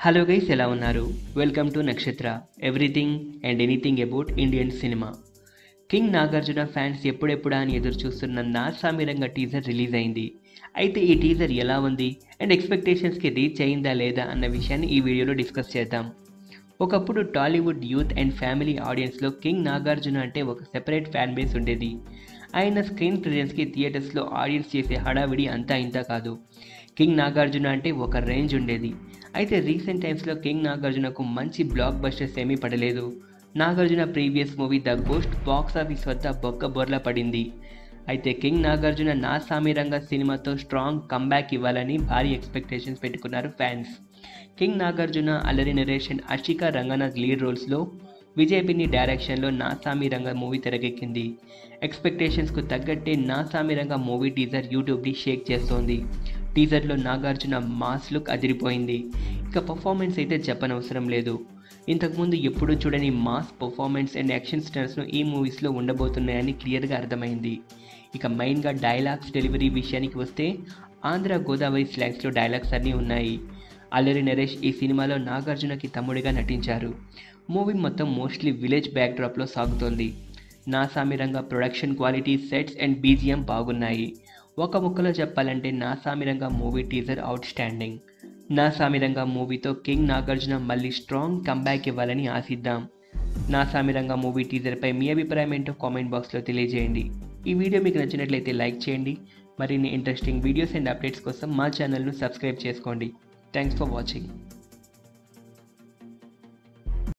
Hello guys, ఎలా ఉన్నారు? Welcome to Nakshatra, everything and anything about Indian cinema. King Nagarjuna fans ఎప్పుడెప్పుడా అని ఎదురు చూస్తున్న నాసామిరంగ టీజర్ రిలీజ్ అయింది. అయితే ఈ టీజర్ ఎలా ఉంది అండ్ ఎక్స్పెక్టేషన్స్కి రీచ్ అయిందా లేదా అన్న విషయాన్ని ఈ వీడియోలో డిస్కస్ చేద్దాం. ఒకప్పుడు టాలీవుడ్ యూత్ అండ్ ఫ్యామిలీ ఆడియన్స్లో కింగ్ నాగార్జున అంటే ఒక సెపరేట్ ఫ్యాన్ బేస్ ఉండేది. ఆయన స్క్రీన్ ప్రెజెన్స్కి థియేటర్స్లో ఆడియన్స్ చేసే హడావిడి అంతా ఇంత కాదు. కింగ్ నాగార్జున అంటే ఒక రేంజ్ ఉండేది. అయితే రీసెంట్ టైమ్స్లో కింగ్ నాగార్జునకు మంచి బ్లాక్ బస్టర్స్ ఏమీ పడలేదు. Nagarjuna previous movie the ghost box office వద్ద బొక్క బోర్లా పడింది. అయితే కింగ్ నాగార్జున నాసామిరంగ సినిమాతో స్ట్రాంగ్ కంబ్యాక్ ఇవ్వాలని భారీ ఎక్స్పెక్టేషన్స్ పెట్టుకున్నారు fans. King Nagarjuna, Allari Naresh and Ashika Ranganath lead రోల్స్లో Vijay పిన్ని డైరెక్షన్లో నాసామిరంగ మూవీ తెరకెక్కింది. ఎక్స్పెక్టేషన్స్కు తగ్గట్టే నాసామిరంగ మూవీ టీజర్ యూట్యూబ్ని షేక్ చేస్తోంది. టీజర్లో నాగార్జున మాస్ లుక్ అదిరిపోయింది. ఇక పర్ఫార్మెన్స్ అయితే చెప్పనవసరం లేదు. ఇంతకుముందు ఎప్పుడూ చూడని మాస్ పర్ఫార్మెన్స్ అండ్ యాక్షన్ స్టార్స్ను ఈ మూవీస్లో ఉండబోతున్నాయని క్లియర్గా అర్థమైంది. ఇక మెయిన్గా డైలాగ్స్ డెలివరీ విషయానికి వస్తే ఆంధ్ర గోదావరి స్లాగ్స్లో డైలాగ్స్ అన్నీ ఉన్నాయి. అల్లరి నరేష్ ఈ సినిమాలో నాగార్జునకి తమ్ముడిగా నటించారు. మూవీ మొత్తం మోస్ట్లీ విలేజ్ బ్యాక్డ్రాప్లో సాగుతోంది. Naa Saami Ranga production quality, sets and BGM బాగున్నాయి. ఒక ముక్కలో చెప్పాలంటే Naa Saami Ranga movie teaser outstanding. Naa Saami Ranga మూవీతో కింగ్ నాగార్జున మళ్ళీ స్ట్రాంగ్ కంబ్యాక్ ఇవ్వాలని ఆశిద్దాం. నాసామిరంగ మూవీ టీజర్పై మీ అభిప్రాయం ఏంటో కామెంట్ బాక్స్లో తెలియజేయండి. ఈ వీడియో మీకు నచ్చినట్లయితే లైక్ చేయండి. మరిన్ని ఇంట్రెస్టింగ్ వీడియోస్ అండ్ అప్డేట్స్ కోసం మా ఛానల్ను సబ్స్క్రైబ్ చేసుకోండి. Thanks for watching.